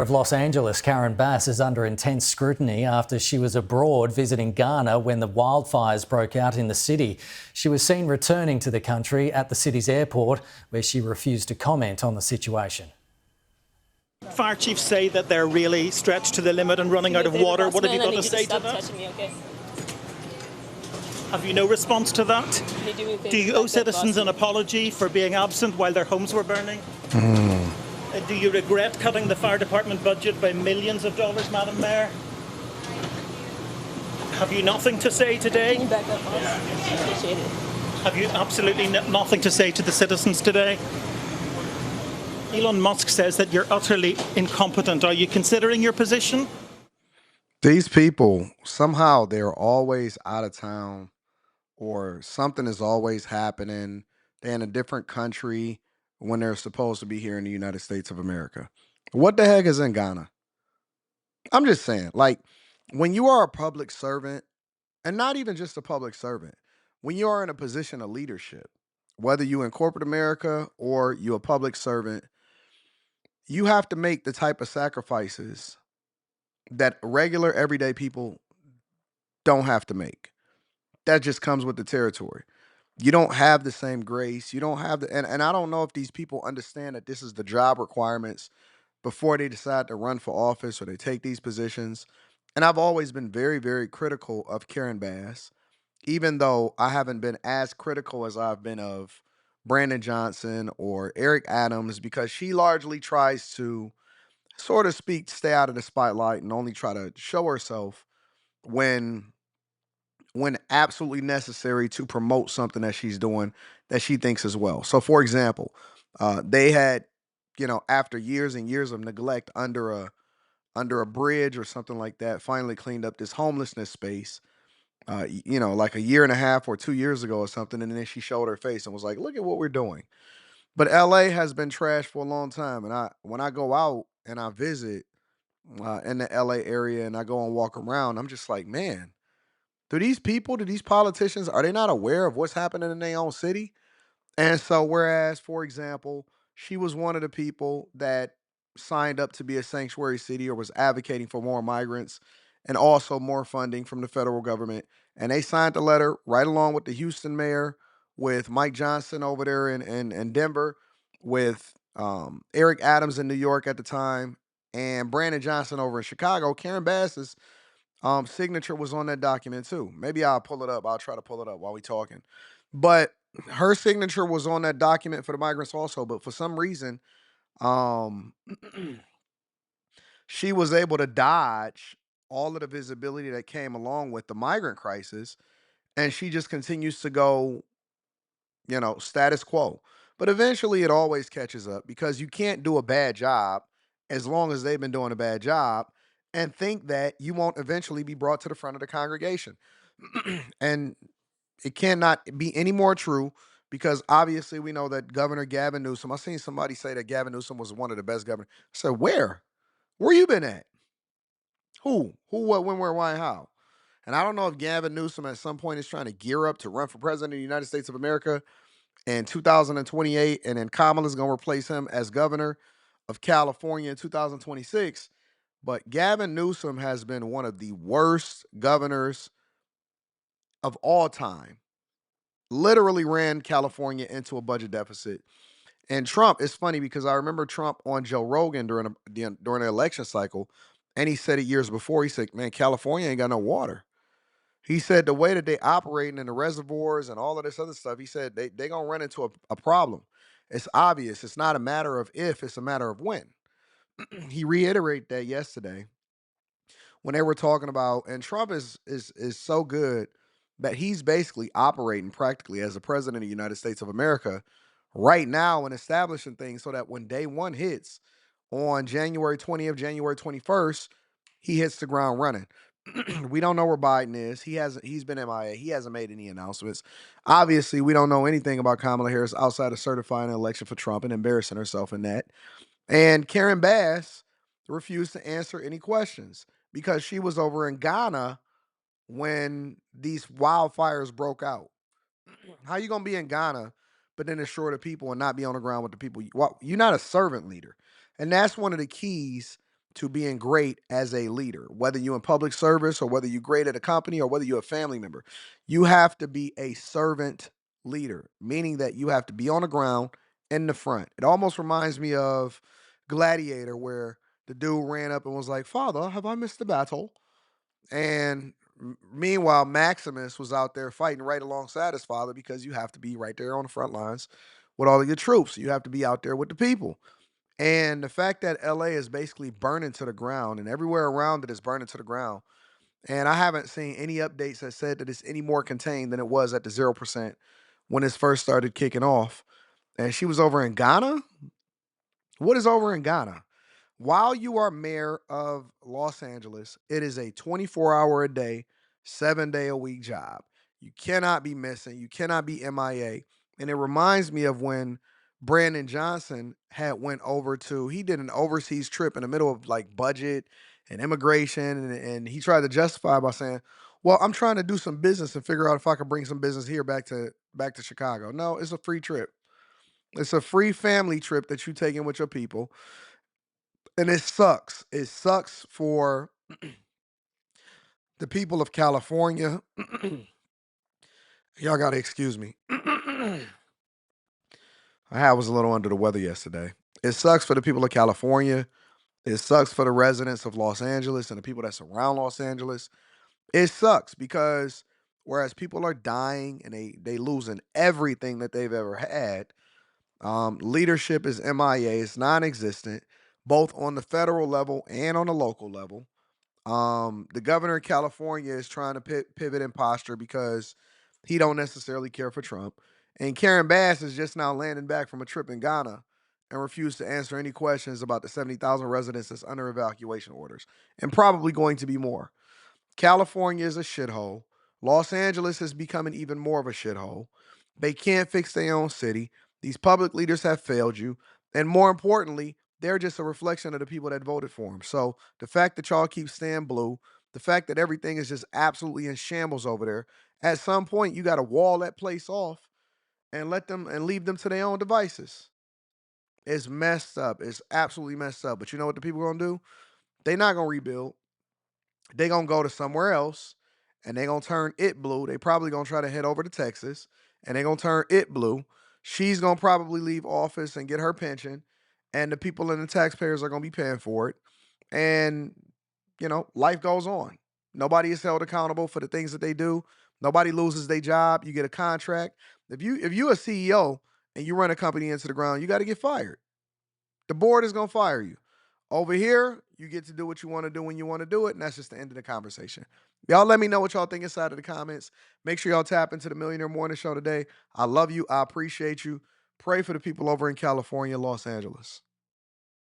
of Los Angeles, Karen Bass, is under intense scrutiny after she was abroad visiting Ghana when the wildfires broke out in the city. She was seen returning to the country at the city's airport, where she refused to comment on the situation. Fire chiefs say that they're really stretched to the limit and running out of water. What have you got to say to that? Have you no response to that? Do you owe citizens an apology for being absent while their homes were burning? Do you regret cutting the fire department budget by millions of dollars, Madam Mayor? Have you nothing to say today? Can you back up, boss? Appreciate it. Have you absolutely nothing to say to the citizens today? Elon Musk says that you're utterly incompetent. Are you considering your position? These people, somehow they're always out of town or something is always happening. They're in a different country when they're supposed to be here in the United States of America. What the heck is in Ghana? I'm just saying, like, when you are a public servant, and not even just a public servant, when you are in a position of leadership, whether you in corporate America or you're a public servant, you have to make the type of sacrifices that regular everyday people don't have to make. That just comes with the territory. You don't have the same grace. You don't have the, and I don't know if these people understand that this is the job requirements before they decide to run for office or they take these positions. And I've always been very, very critical of Karen Bass, even though I haven't been as critical as I've been of Brandon Johnson or Eric Adams, because she largely tries to sort of speak, stay out of the spotlight and only try to show herself when absolutely necessary to promote something that she's doing that she thinks is well. So, for example, they had, after years and years of neglect under a bridge or something like that, finally cleaned up this homelessness space. Like a year and a half or 2 years ago or something, and then she showed her face and was like, "Look at what we're doing." But LA has been trashed for a long time, and when I go out and I visit in the LA area and I go and walk around, I'm just like, man, do these politicians, are they not aware of what's happening in their own city? And so, whereas, for example, she was one of the people that signed up to be a sanctuary city or was advocating for more migrants and also more funding from the federal government. And they signed the letter right along with the Houston mayor, with Mike Johnson over there in Denver, with Eric Adams in New York at the time, and Brandon Johnson over in Chicago. Karen Bass's signature was on that document too. Maybe I'll pull it up. I'll try to pull it up while we talking. But her signature was on that document for the migrants also. But for some reason, um, she was able to dodge all of the visibility that came along with the migrant crisis, and she just continues to go, status quo. But eventually, it always catches up, because you can't do a bad job as long as they've been doing a bad job and think that you won't eventually be brought to the front of the congregation. And it cannot be any more true, because obviously we know that Governor Gavin Newsom, I seen somebody say that Gavin Newsom was one of the best governors. I said, where? Where you been at? Who? Who, what, when, where, why, and how? And I don't know if Gavin Newsom at some point is trying to gear up to run for president of the United States of America in 2028, and then Kamala's going to replace him as governor of California in 2026. But Gavin Newsom has been one of the worst governors of all time. Literally ran California into a budget deficit. And Trump, it's funny because I remember Trump on Joe Rogan during the election cycle, and he said it years before. He said, "Man, California ain't got no water." He said the way that they operating in the reservoirs and all of this other stuff, he said they gonna run into a problem. It's obvious. It's not a matter of if, it's a matter of when. He reiterated that yesterday when they were talking about, and Trump is so good that he's basically operating practically as the president of the United States of America right now and establishing things so that when day one hits on January 20th, January 21st, he hits the ground running. We don't know where Biden is. He's been MIA. He hasn't made any announcements. Obviously, we don't know anything about Kamala Harris outside of certifying an election for Trump and embarrassing herself in that. And Karen Bass refused to answer any questions because she was over in Ghana when these wildfires broke out. How you gonna be in Ghana, but then assure the people and not be on the ground with the people? You're not a servant leader, and that's one of the keys to being great as a leader, whether you're in public service or whether you're great at a company or whether you're a family member. You have to be a servant leader, meaning that you have to be on the ground in the front. It almost reminds me of Gladiator, where the dude ran up and was like, "Father, have I missed the battle?" And meanwhile, Maximus was out there fighting right alongside his father, because you have to be right there on the front lines with all of your troops. You have to be out there with the people. And the fact that LA is basically burning to the ground and everywhere around it is burning to the ground. And I haven't seen any updates that said that it's any more contained than it was at the 0% when this first started kicking off. And she was over in Ghana. What is over in Ghana? While you are mayor of Los Angeles, it is a 24-hour a day, 7-day a week job. You cannot be missing. You cannot be MIA. And it reminds me of when Brandon Johnson he did an overseas trip in the middle of like budget and immigration. And he tried to justify by saying, well, I'm trying to do some business and figure out if I can bring some business here back to Chicago. No, it's a free trip. It's a free family trip that you take in with your people. And it sucks. It sucks for the people of California. Y'all gotta excuse me. I was a little under the weather yesterday. It sucks for the people of California. It sucks for the residents of Los Angeles and the people that surround Los Angeles. It sucks because whereas people are dying and they losing everything that they've ever had, leadership is MIA. It's non-existent, both on the federal level and on the local level. The governor of California is trying to pivot in posture because he don't necessarily care for Trump. And Karen Bass is just now landing back from a trip in Ghana and refused to answer any questions about the 70,000 residents that's under evacuation orders, and probably going to be more. California is a shithole. Los Angeles is becoming even more of a shithole. They can't fix their own city. These public leaders have failed you. And more importantly, they're just a reflection of the people that voted for them. So the fact that y'all keep staying blue, the fact that everything is just absolutely in shambles over there, at some point you got to wall that place off and leave them to their own devices. It's messed up. It's absolutely messed up. But you know what the people are going to do? They're not going to rebuild. They gonna go to somewhere else and they gonna turn it blue. They probably gonna try to head over to Texas and they gonna turn it blue. She's gonna probably leave office and get her pension, and the people and the taxpayers are gonna be paying for it. And life goes on. Nobody is held accountable for the things that they do. Nobody loses their job. You get a contract. If you a CEO and you run a company into the ground, you got to get fired. The board is gonna fire you. Over here, you get to do what you want to do when you want to do it, and that's just the end of the conversation. Y'all let me know what y'all think inside of the comments. Make sure y'all tap into the Millionaire Morning Show today. I love you. I appreciate you. Pray for the people over in California, Los Angeles.